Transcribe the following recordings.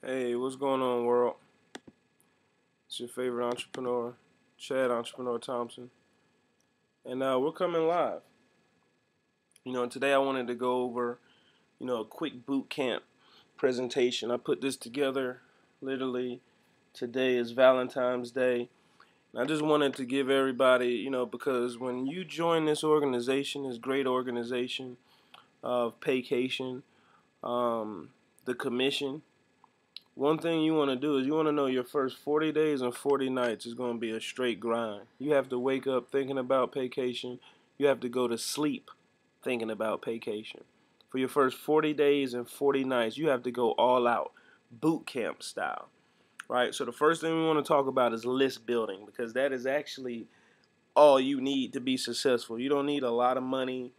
Hey, what's going on, world? It's your favorite entrepreneur, Chad Entrepreneur Thompson, and we're coming live. Today I wanted to go over, a quick boot camp presentation. I put this together literally today is Valentine's Day. And I just wanted to give everybody, because when you join this organization, this great organization of Paycation, the commission. One thing you want to do is you want to know your first 40 days and 40 nights is going to be a straight grind. You have to wake up thinking about Paycation. You have to go to sleep thinking about Paycation. For your first 40 days and 40 nights, you have to go all out, boot camp style. Right? So the first thing we want to talk about is list building, because that is actually all you need to be successful. You don't need a lot of money.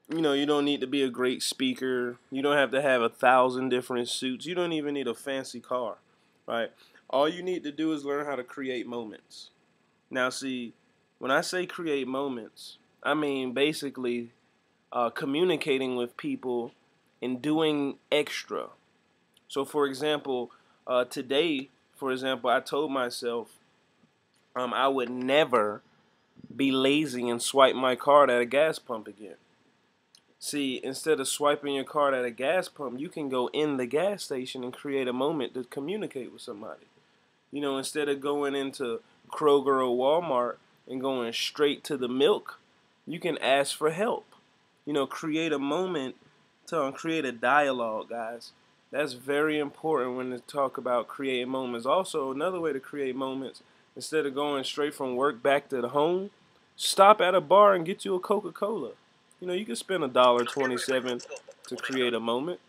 You don't need to be a great speaker. You don't have to have 1,000 different suits. You don't even need a fancy car, right? All you need to do is learn how to create moments. Now, see, when I say create moments, I mean basically communicating with people and doing extra. So, for example, today, I told myself I would never be lazy and swipe my card at a gas pump again. See, instead of swiping your card at a gas pump, you can go in the gas station and create a moment to communicate with somebody. Instead of going into Kroger or Walmart and going straight to the milk, you can ask for help. Create a moment to create a dialogue, guys. That's very important when they talk about creating moments. Also, another way to create moments, instead of going straight from work back to the home, stop at a bar and get you a Coca-Cola. You can spend $1.27 to create a moment.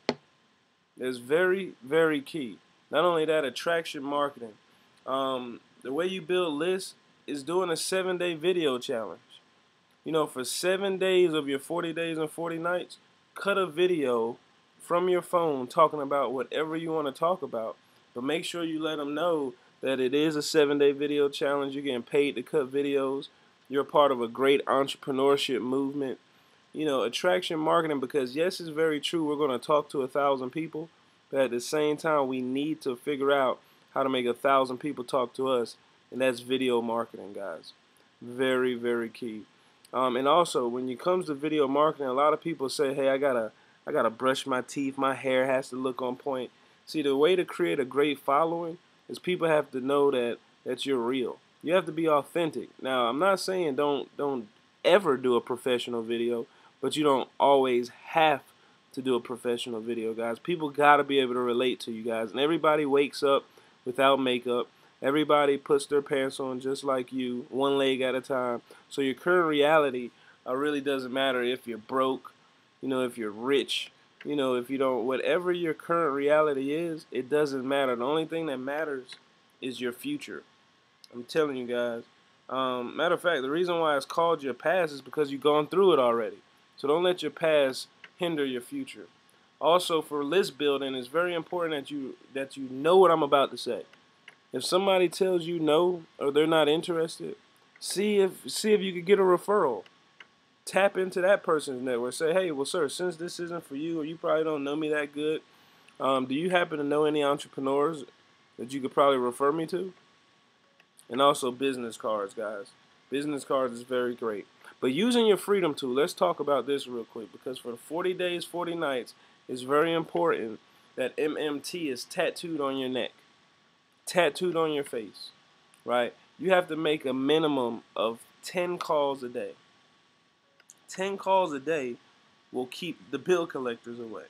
It's very, very key. Not only that, attraction marketing. The way you build lists is doing a 7-day video challenge. For 7 days of your 40 days and 40 nights, cut a video from your phone talking about whatever you want to talk about. But make sure you let them know that it is a 7-day video challenge. You're getting paid to cut videos. You're part of a great entrepreneurship movement. Attraction marketing, because yes, it's very true. We're going to talk to 1,000 people, but at the same time, we need to figure out how to make 1,000 people talk to us, and that's video marketing, guys. Very, very key. And also, when it comes to video marketing, a lot of people say, "Hey, I gotta brush my teeth. My hair has to look on point." See, the way to create a great following is people have to know that you're real. You have to be authentic. Now, I'm not saying don't ever do a professional video, but you don't always have to do a professional video, guys. People got to be able to relate to you guys. And everybody wakes up without makeup. Everybody puts their pants on just like you, one leg at a time. So your current reality really doesn't matter if you're broke, if you're rich, if you don't, whatever your current reality is, it doesn't matter. The only thing that matters is your future. I'm telling you guys. Matter of fact, the reason why it's called your past is because you've gone through it already. So don't let your past hinder your future. Also, for list building, it's very important that you know what I'm about to say. If somebody tells you no or they're not interested, see if you could get a referral. Tap into that person's network. Say, hey, well, sir, since this isn't for you, or you probably don't know me that good, do you happen to know any entrepreneurs that you could probably refer me to? And also business cards, guys. Business cards is very great. But using your freedom tool, let's talk about this real quick, because for 40 days, 40 nights, it's very important that MMT is tattooed on your neck, tattooed on your face, right? You have to make a minimum of 10 calls a day. 10 calls a day will keep the bill collectors away,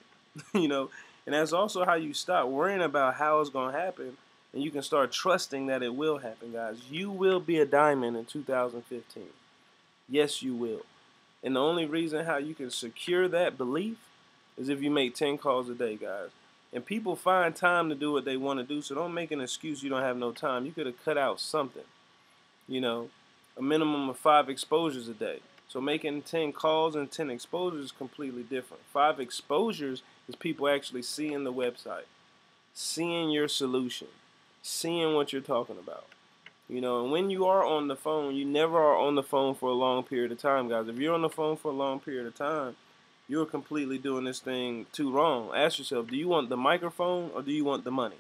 and that's also how you stop worrying about how it's going to happen, and you can start trusting that it will happen, guys. You will be a diamond in 2015. Yes, you will. And the only reason how you can secure that belief is if you make 10 calls a day, guys. And people find time to do what they want to do, so don't make an excuse you don't have no time. You could have cut out something, a minimum of 5 exposures a day. So making 10 calls and 10 exposures is completely different. 5 exposures is people actually seeing the website, seeing your solution, seeing what you're talking about. And when you are on the phone, you never are on the phone for a long period of time, guys. If you're on the phone for a long period of time, you're completely doing this thing too wrong. Ask yourself, do you want the microphone or do you want the money?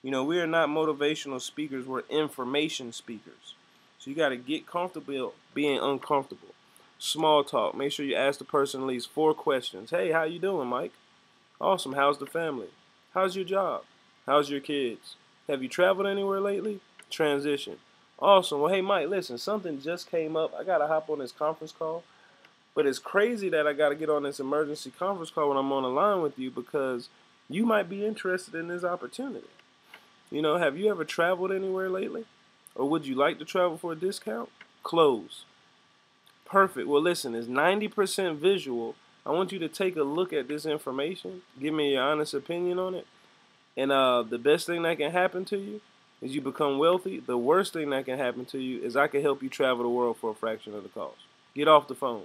You know, we are not motivational speakers, we're information speakers. So you got to get comfortable being uncomfortable. Small talk. Make sure you ask the person at least 4 questions. Hey, how you doing, Mike? Awesome. How's the family? How's your job? How's your kids? Have you traveled anywhere lately? Transition. Awesome. Well, hey, Mike, listen, something just came up. I got to hop on this conference call. But it's crazy that I got to get on this emergency conference call when I'm on the line with you because you might be interested in this opportunity. You know, have you ever traveled anywhere lately? Or would you like to travel for a discount? Close. Perfect. Well, listen, it's 90% visual. I want you to take a look at this information. Give me your honest opinion on it. And the best thing that can happen to you is you become wealthy. The worst thing that can happen to you is I can help you travel the world for a fraction of the cost. Get off the phone.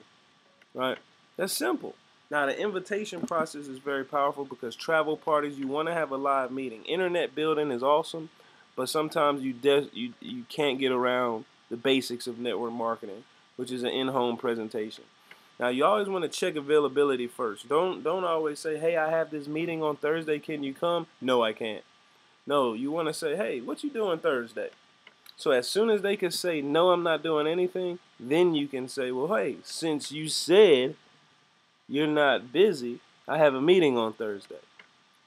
Right? That's simple. Now, the invitation process is very powerful because travel parties, you want to have a live meeting. Internet building is awesome, but sometimes you can't get around the basics of network marketing, which is an in-home presentation. Now, you always want to check availability first. Don't always say, hey, I have this meeting on Thursday. Can you come? No, I can't. No, you want to say, hey, what you doing Thursday? So as soon as they can say, no, I'm not doing anything, then you can say, well, hey, since you said you're not busy, I have a meeting on Thursday,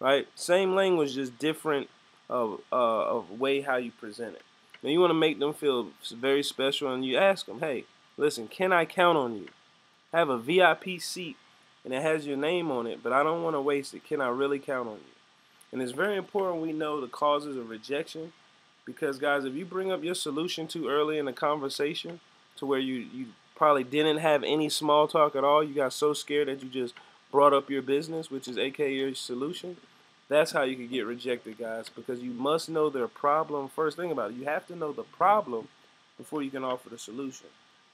right? Same language, just different of way how you present it. Now you want to make them feel very special, and you ask them, hey, listen, can I count on you? I have a VIP seat, and it has your name on it, but I don't want to waste it. Can I really count on you? And it's very important we know the causes of rejection. Because, guys, if you bring up your solution too early in the conversation to where you probably didn't have any small talk at all, you got so scared that you just brought up your business, which is aka your solution, that's how you could get rejected, guys, because you must know their problem first. Think about it. You have to know the problem before you can offer the solution.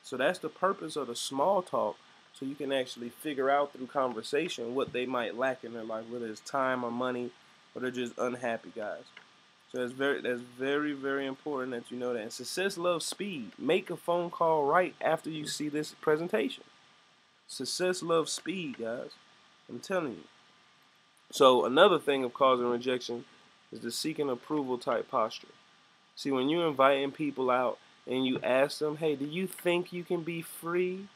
So that's the purpose of the small talk, so you can actually figure out through conversation what they might lack in their life, whether it's time or money, or they're just unhappy, guys. So that's very, very important that you know that. And success loves speed. Make a phone call right after you see this presentation. Success loves speed, guys. I'm telling you. So another thing of causing rejection is the seeking approval type posture. See, when you're inviting people out and you ask them, hey, do you think you can be free?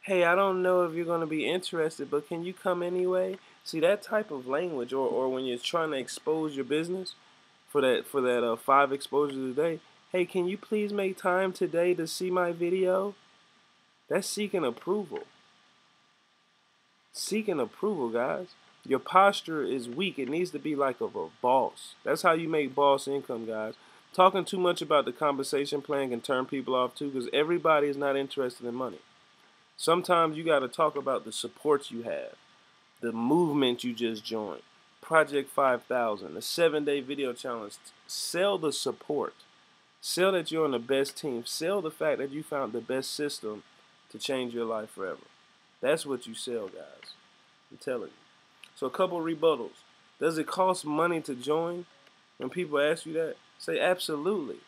Hey, I don't know if you're going to be interested, but can you come anyway? See, that type of language, or when you're trying to expose your business for that 5 exposures a day, hey, can you please make time today to see my video? That's seeking approval. Seeking approval, guys. Your posture is weak. It needs to be like of a boss. That's how you make boss income, guys. Talking too much about the compensation plan can turn people off too, because everybody is not interested in money. Sometimes you got to talk about the supports you have, the movement you just joined, Project 5000, the 7-day video challenge. Sell the support. Sell that you're on the best team. Sell the fact that you found the best system to change your life forever. That's what you sell, guys. I'm telling you. So a couple rebuttals. Does it cost money to join? When people ask you that, say absolutely.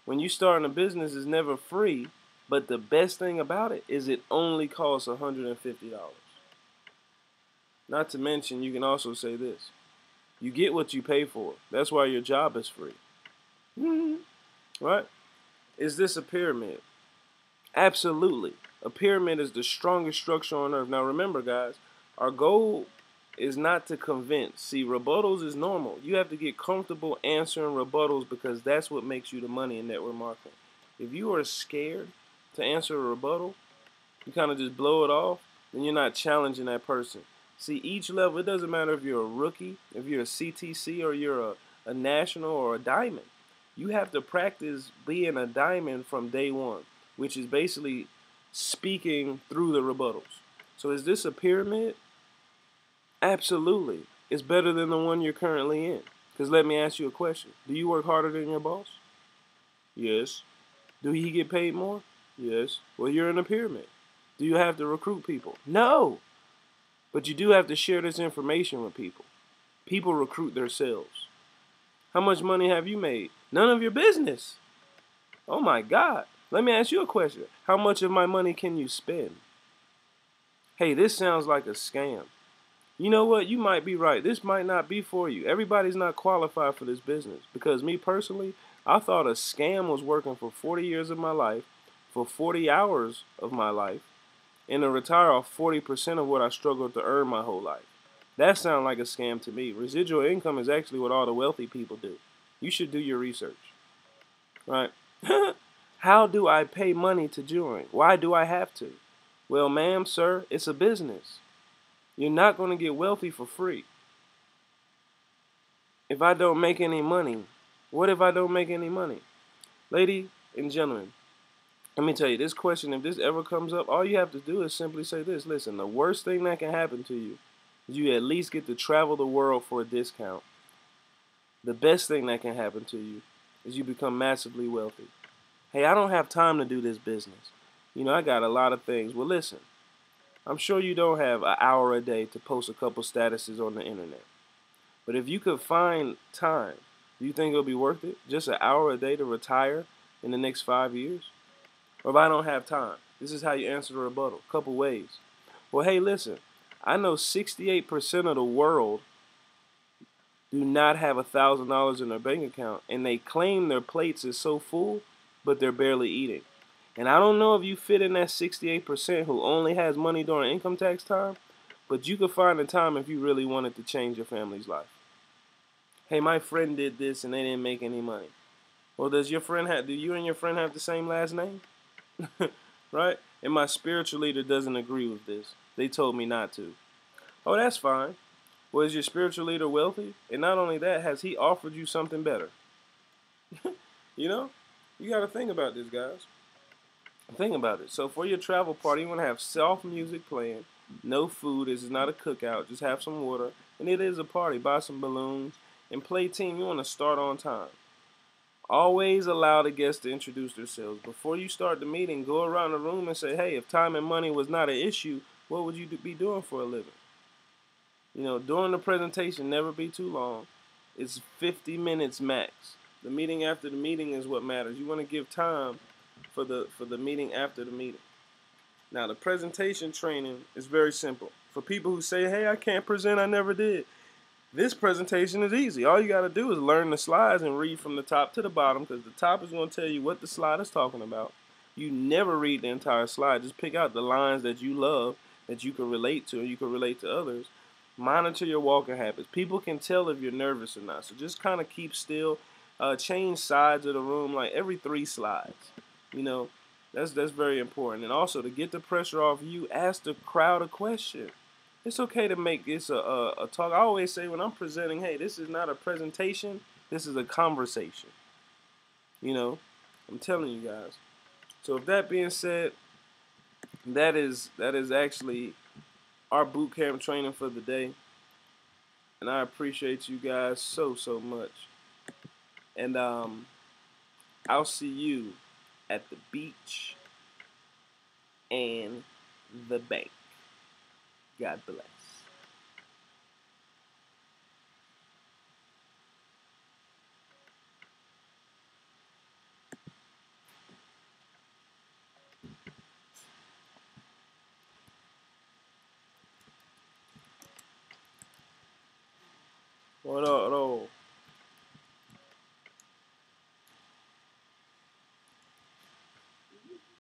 When you start a business, it's never free. But the best thing about it is it only costs $150. Not to mention, you can also say this. You get what you pay for. That's why your job is free. Right? Is this a pyramid? Absolutely. A pyramid is the strongest structure on earth. Now remember, guys, our goal is not to convince. See, rebuttals is normal. You have to get comfortable answering rebuttals because that's what makes you the money in network marketing. If you are scared to answer a rebuttal, you kind of just blow it off, then you're not challenging that person. See, each level, it doesn't matter if you're a rookie, if you're a CTC, or you're a national or a diamond. You have to practice being a diamond from day one, which is basically speaking through the rebuttals. So is this a pyramid? Absolutely. It's better than the one you're currently in. Because let me ask you a question. Do you work harder than your boss? Yes. Do he get paid more? Yes. Well, you're in a pyramid. Do you have to recruit people? No. But you do have to share this information with people. People recruit themselves. How much money have you made? None of your business. Oh my God. Let me ask you a question. How much of my money can you spend? Hey, this sounds like a scam. You know what? You might be right. This might not be for you. Everybody's not qualified for this business. Because me personally, I thought a scam was working for 40 years of my life, for 40 hours of my life, and to retire off 40% of what I struggled to earn my whole life. That sounds like a scam to me. Residual income is actually what all the wealthy people do. You should do your research. Right? How do I pay money to join? Why do I have to? Well, ma'am, sir, it's a business. You're not going to get wealthy for free. If I don't make any money, what if I don't make any money? Lady and gentlemen, let me tell you, this question, if this ever comes up, all you have to do is simply say this. Listen, the worst thing that can happen to you is you at least get to travel the world for a discount. The best thing that can happen to you is you become massively wealthy. Hey, I don't have time to do this business. I got a lot of things. Well, listen, I'm sure you don't have an hour a day to post a couple statuses on the internet. But if you could find time, do you think it'll be worth it? Just an hour a day to retire in the next 5 years? Or if I don't have time, this is how you answer the rebuttal. Couple ways. Well, hey, listen, I know 68% of the world do not have $1,000 in their bank account, and they claim their plates is so full, but they're barely eating. And I don't know if you fit in that 68% who only has money during income tax time, but you could find the time if you really wanted to change your family's life. Hey, my friend did this and they didn't make any money. Well, do you and your friend have the same last name? Right? And my spiritual leader doesn't agree with this. They told me not to. Oh, that's fine. Well, is your spiritual leader wealthy? And not only that, has he offered you something better? You know? You got to think about this, guys. Think about it. So for your travel party, you want to have soft music playing, no food. This is not a cookout. Just have some water. And it is a party. Buy some balloons and play team. You want to start on time. Always allow the guests to introduce themselves. Before you start the meeting, go around the room and say, hey, if time and money was not an issue, what would you be doing for a living? During the presentation, never be too long. It's 50 minutes max. The meeting after the meeting is what matters. You want to give time for the meeting after the meeting. Now, the presentation training is very simple. For people who say, hey, I can't present, I never did. This presentation is easy. All you got to do is learn the slides and read from the top to the bottom, because the top is going to tell you what the slide is talking about. You never read the entire slide. Just pick out the lines that you love, that you can relate to, and you can relate to others. Monitor your walking habits. People can tell if you're nervous or not. So just kind of keep still. Change sides of the room like every 3 slides. That's very important. And also, to get the pressure off you, ask the crowd a question. It's okay to make this a talk. I always say when I'm presenting, hey, this is not a presentation. This is a conversation. I'm telling you guys. So with that being said, that is actually our boot camp training for the day. And I appreciate you guys so much. And I'll see you at the beach and the bank. God bless.